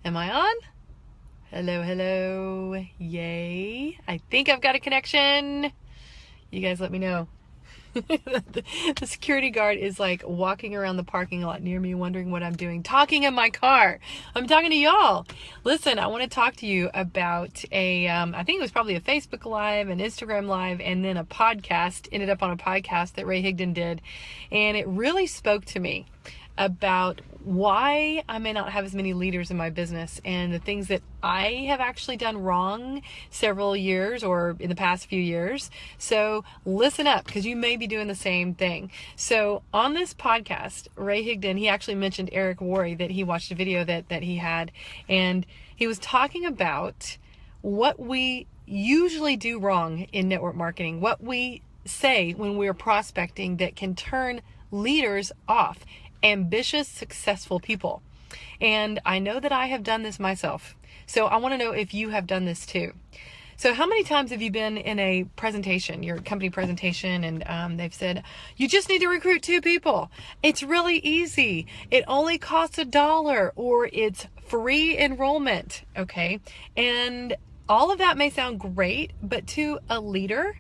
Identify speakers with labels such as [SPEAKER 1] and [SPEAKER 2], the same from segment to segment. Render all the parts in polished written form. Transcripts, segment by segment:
[SPEAKER 1] Am I on? Hello, hello. Yay. I think I've got a connection. You guys let me know. The security guard is like walking around the parking lot near me, wondering what I'm doing, talking in my car. I'm talking to y'all. Listen, I want to talk to you about I think it was probably a Facebook Live, an Instagram Live, and then a podcast, ended up on a podcast that Ray Higdon did. And it really spoke to me about why I may not have as many leaders in my business and the things that I have actually done wrong several years or in the past few years. So listen up, because you may be doing the same thing. So on this podcast, Ray Higdon, he actually mentioned Eric Worre, that he watched a video that he had, and he was talking about what we usually do wrong in network marketing, what we say when we're prospecting that can turn leaders off. Ambitious, successful people. And I know that I have done this myself. So I want to know if you have done this too. So how many times have you been in a presentation, your company presentation, and they've said, you just need to recruit 2 people. It's really easy. It only costs $1, or it's free enrollment. Okay. And all of that may sound great, but to a leader,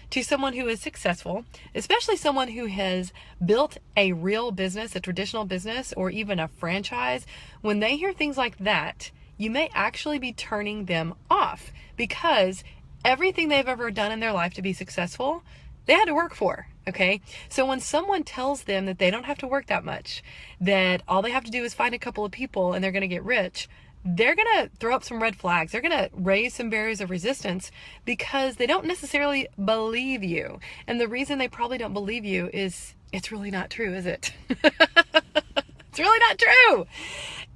[SPEAKER 1] to someone who is successful, especially someone who has built a real business, a traditional business, or even a franchise, when they hear things like that, you may actually be turning them off, because everything they've ever done in their life to be successful, they had to work for. Okay. So when someone tells them that they don't have to work that much, that all they have to do is find a couple of people and they're going to get rich, they're going to throw up some red flags. They're going to raise some barriers of resistance, because they don't necessarily believe you. And the reason they probably don't believe you is it's really not true, is it? It's really not true.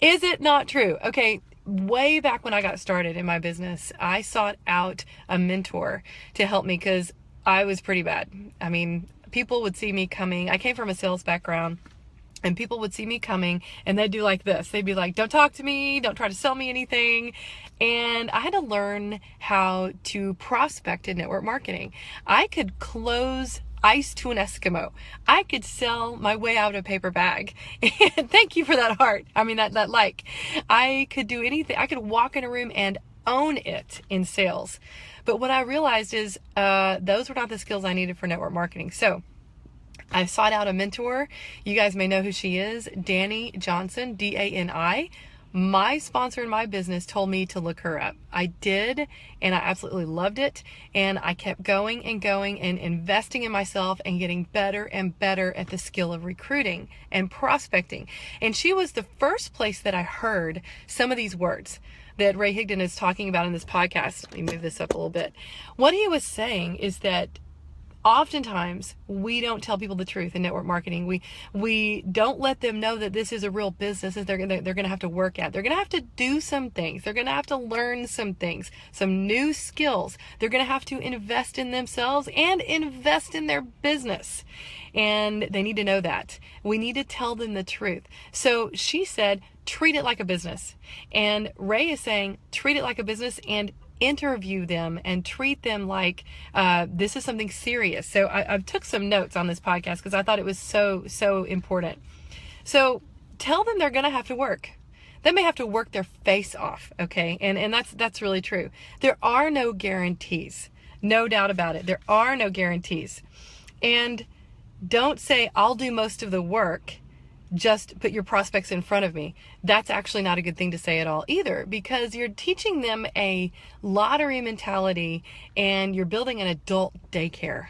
[SPEAKER 1] Is it not true? Okay. Way back when I got started in my business, I sought out a mentor to help me, because I was pretty bad. I mean, people would see me coming. I came from a sales background. And people would see me coming and they'd do like this. They'd be like, don't talk to me. Don't try to sell me anything. And I had to learn how to prospect in network marketing. I could close ice to an Eskimo. I could sell my way out of a paper bag. And thank you for that heart. I mean, that like. I could do anything. I could walk in a room and own it in sales. But what I realized is those were not the skills I needed for network marketing. So I sought out a mentor. You guys may know who she is, Dani Johnson, Dani. My sponsor in my business told me to look her up. I did, and I absolutely loved it. And I kept going and going and investing in myself and getting better and better at the skill of recruiting and prospecting. And she was the first place that I heard some of these words that Ray Higdon is talking about in this podcast. Let me move this up a little bit. What he was saying is that oftentimes we don't tell people the truth in network marketing. We don't let them know that this is a real business that they're going to have to work at. They're going to have to do some things. They're going to have to learn some things, some new skills. They're going to have to invest in themselves and invest in their business. And they need to know that. We need to tell them the truth. So she said, treat it like a business. And Ray is saying, treat it like a business and interview them and treat them like this is something serious. So I took some notes on this podcast because I thought it was so important. So tell them they're going to have to work. They may have to work their face off, okay? And that's really true. There are no guarantees. No doubt about it. There are no guarantees. And don't say, I'll do most of the work. Just put your prospects in front of me. That's actually not a good thing to say at all either, because you're teaching them a lottery mentality and you're building an adult daycare.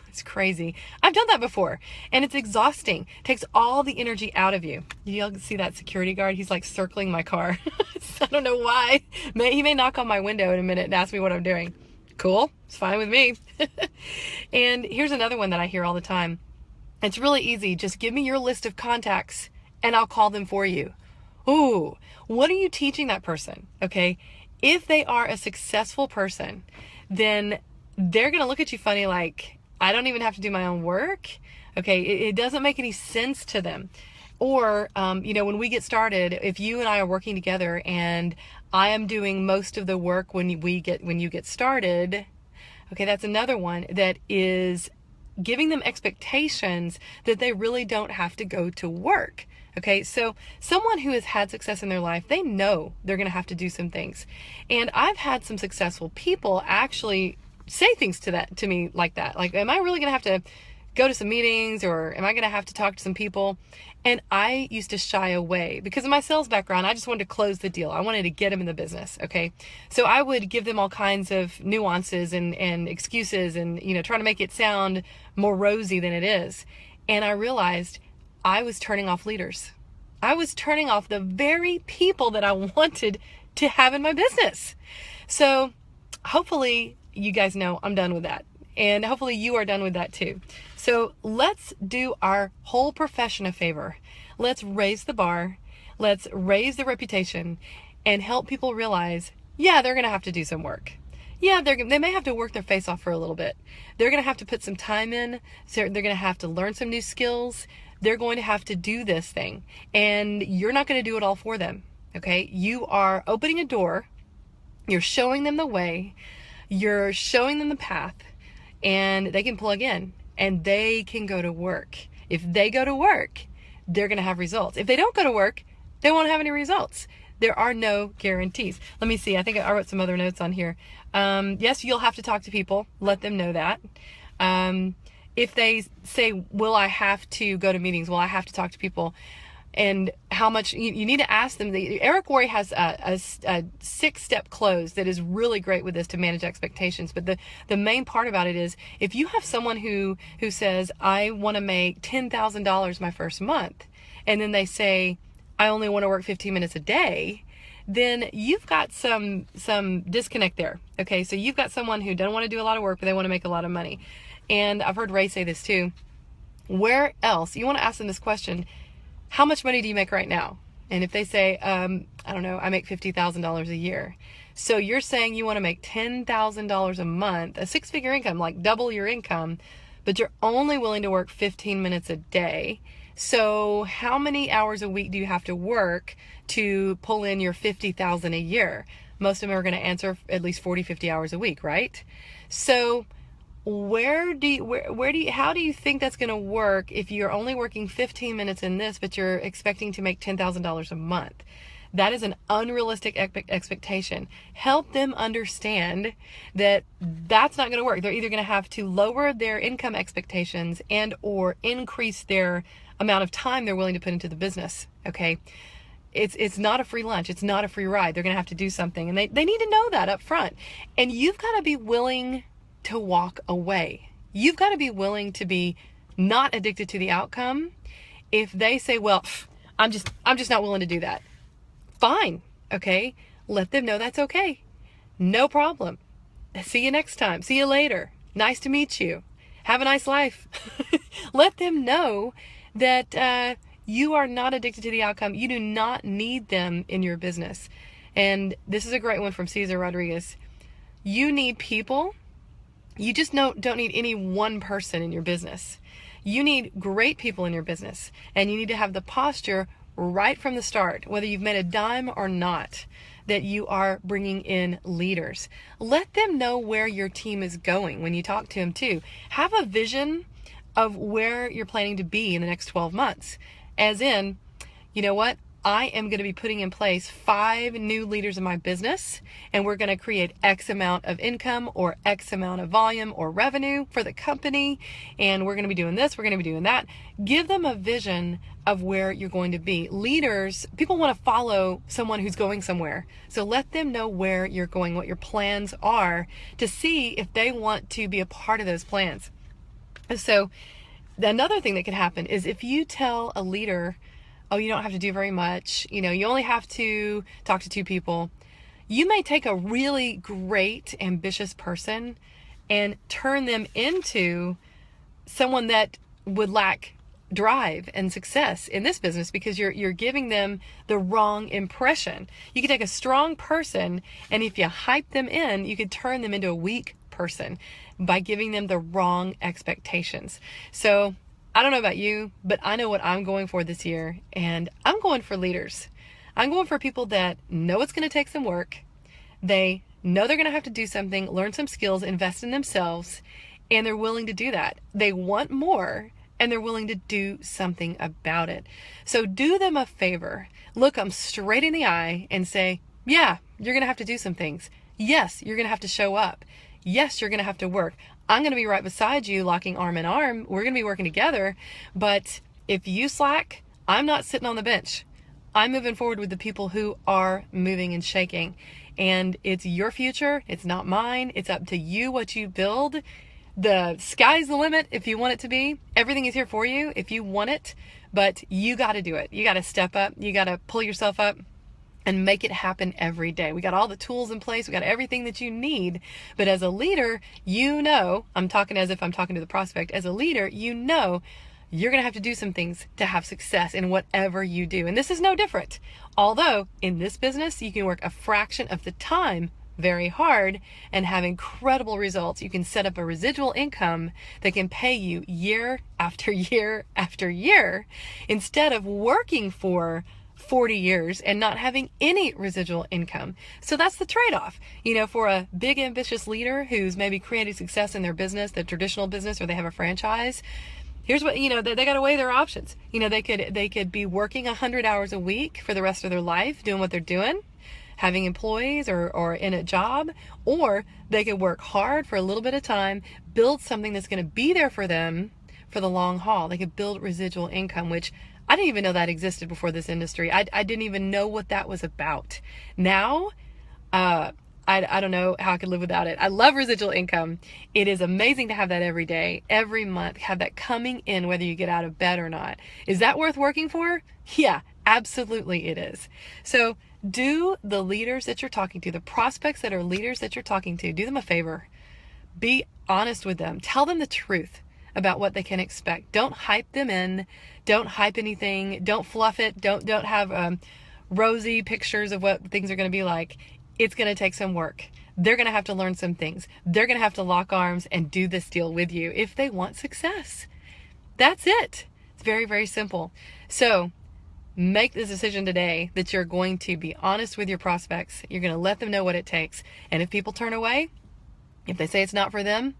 [SPEAKER 1] It's crazy. I've done that before and it's exhausting. It takes all the energy out of you. Y'all can see that security guard. He's like circling my car. I don't know why. He may knock on my window in a minute and ask me what I'm doing. Cool. It's fine with me. And here's another one that I hear all the time. It's really easy. Just give me your list of contacts and I'll call them for you. Ooh, what are you teaching that person? Okay. If they are a successful person, then they're going to look at you funny like, I don't even have to do my own work. Okay. It doesn't make any sense to them. Or, when we get started, if you and I are working together and I am doing most of the work when you get started, okay, that's another one that is giving them expectations that they really don't have to go to work. Okay, so someone who has had success in their life, they know they're going to have to do some things. And I've had some successful people actually say things to me like that. Like, am I really going to have to go to some meetings, or am I going to have to talk to some people? And I used to shy away because of my sales background. I just wanted to close the deal. I wanted to get them in the business. Okay. So I would give them all kinds of nuances and excuses and, trying to make it sound more rosy than it is. And I realized I was turning off leaders. I was turning off the very people that I wanted to have in my business. So hopefully you guys know I'm done with that. And hopefully you are done with that too. So let's do our whole profession a favor. Let's raise the bar. Let's raise the reputation and help people realize, yeah, they're going to have to do some work. Yeah, they may have to work their face off for a little bit. They're going to have to put some time in. So they're going to have to learn some new skills. They're going to have to do this thing. And you're not going to do it all for them. Okay? You are opening a door. You're showing them the way. You're showing them the path. And they can plug in and they can go to work. If they go to work, they're going to have results. If they don't go to work, they won't have any results. There are no guarantees. Let me see. I think I wrote some other notes on here. Yes, you'll have to talk to people. Let them know that. If they say, will I have to go to meetings? Will I have to talk to people? And how much you need to ask them. Eric Worre has a 6-step close that is really great with this to manage expectations. But the main part about it is, if you have someone who says, I want to make $10,000 my first month, and then they say, I only want to work 15 minutes a day, then you've got some disconnect there. Okay, so you've got someone who doesn't want to do a lot of work, but they want to make a lot of money. And I've heard Ray say this too. Where else? You want to ask them this question. How much money do you make right now? And if they say, I don't know, I make $50,000 a year. So you're saying you want to make $10,000 a month, a 6-figure income, like double your income, but you're only willing to work 15 minutes a day. So how many hours a week do you have to work to pull in your $50,000 a year? Most of them are going to answer at least 40, 50 hours a week, right? So how do you think that's going to work if you're only working 15 minutes in this, but you're expecting to make $10,000 a month? That is an unrealistic expectation. Help them understand that that's not going to work. They're either going to have to lower their income expectations and or increase their amount of time they're willing to put into the business. Okay. It's not a free lunch. It's not a free ride. They're going to have to do something, and they need to know that up front. And you've got to be willing to walk away. You've got to be willing to be not addicted to the outcome. If they say, well, I'm just not willing to do that. Fine. Okay. Let them know that's okay. No problem. See you next time. See you later. Nice to meet you. Have a nice life. Let them know that you are not addicted to the outcome. You do not need them in your business. And this is a great one from Cesar Rodriguez. You need people. You just don't need any one person in your business. You need great people in your business, and you need to have the posture right from the start, whether you've made a dime or not, that you are bringing in leaders. Let them know where your team is going when you talk to them too. Have a vision of where you're planning to be in the next 12 months. As in, you know what? I am going to be putting in place 5 new leaders in my business, and we're going to create X amount of income or X amount of volume or revenue for the company. And we're going to be doing this. We're going to be doing that. Give them a vision of where you're going to be. Leaders, people want to follow someone who's going somewhere. So let them know where you're going, what your plans are, to see if they want to be a part of those plans. So another thing that could happen is if you tell a leader, oh, you don't have to do very much. You only have to talk to 2 people. You may take a really great, ambitious person and turn them into someone that would lack drive and success in this business because you're giving them the wrong impression. You could take a strong person, and if you hype them in, you could turn them into a weak person by giving them the wrong expectations. So I don't know about you, but I know what I'm going for this year, and I'm going for leaders. I'm going for people that know it's going to take some work. They know they're going to have to do something, learn some skills, invest in themselves, and they're willing to do that. They want more, and they're willing to do something about it. So do them a favor. Look them straight in the eye and say, yeah, you're going to have to do some things. Yes, you're going to have to show up. Yes, you're going to have to work. I'm going to be right beside you, locking arm in arm. We're going to be working together. But if you slack, I'm not sitting on the bench. I'm moving forward with the people who are moving and shaking. And it's your future. It's not mine. It's up to you what you build. The sky's the limit if you want it to be. Everything is here for you if you want it. But you got to do it. You got to step up. You got to pull yourself up and make it happen every day. We got all the tools in place. We got everything that you need. But as a leader, you know, I'm talking as if I'm talking to the prospect. As a leader, you know, you're going to have to do some things to have success in whatever you do. And this is no different. Although in this business, you can work a fraction of the time very hard and have incredible results. You can set up a residual income that can pay you year after year after year instead of working for 40 years and not having any residual income. So that's the trade-off. You know, for a big ambitious leader who's maybe created success in their business, their traditional business, or they have a franchise, here's what, you know, they got to weigh their options. You know, they could be working 100 hours a week for the rest of their life doing what they're doing, having employees or in a job, or they could work hard for a little bit of time, build something that's going to be there for them for the long haul. They could build residual income, which I didn't even know that existed before this industry. I didn't even know what that was about. Now, I don't know how I could live without it. I love residual income. It is amazing to have that every day, every month, have that coming in whether you get out of bed or not. Is that worth working for? Yeah, absolutely it is. So do the leaders that you're talking to, the prospects that are leaders that you're talking to, do them a favor. Be honest with them. Tell them the truth about what they can expect. Don't hype them in. Don't hype anything. Don't fluff it. Don't have rosy pictures of what things are going to be like. It's going to take some work. They're going to have to learn some things. They're going to have to lock arms and do this deal with you if they want success. That's it. It's very, very simple. So make this decision today that you're going to be honest with your prospects. You're going to let them know what it takes. And if people turn away, if they say it's not for them,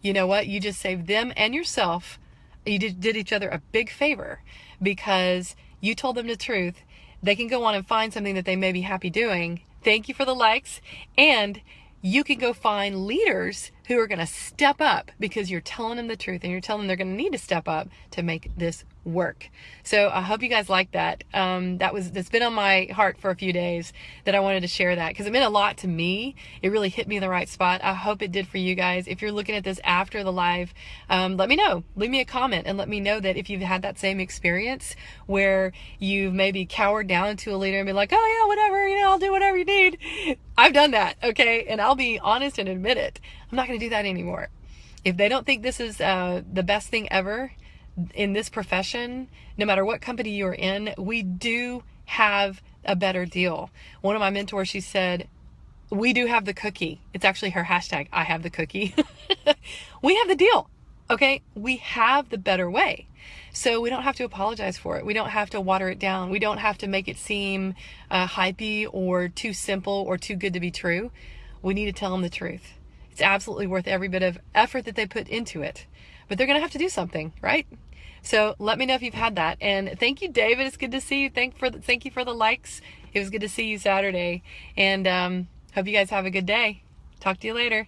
[SPEAKER 1] you know what? You just saved them and yourself. You did each other a big favor because you told them the truth. They can go on and find something that they may be happy doing. Thank you for the likes. And you can go find leaders who are going to step up because you're telling them the truth and you're telling them they're going to need to step up to make this work. So I hope you guys like that. That's been on my heart for a few days that I wanted to share that because it meant a lot to me. It really hit me in the right spot. I hope it did for you guys. If you're looking at this after the live, let me know. Leave me a comment and let me know that if you've had that same experience where you've maybe cowered down to a leader and be like, oh yeah, whatever, you know, I'll do whatever you need. I've done that, okay? And I'll be honest and admit it. I'm not going to do that anymore. If they don't think this is the best thing ever in this profession, no matter what company you're in, we do have a better deal. One of my mentors, she said, we do have the cookie. It's actually her hashtag, I have the cookie. We have the deal, okay? We have the better way. So we don't have to apologize for it. We don't have to water it down. We don't have to make it seem hypey or too simple or too good to be true. We need to tell them the truth. It's absolutely worth every bit of effort that they put into it. But they're going to have to do something, right? So let me know if you've had that. And thank you, David. It's good to see you. Thank you for the likes. It was good to see you Saturday. And hope you guys have a good day. Talk to you later.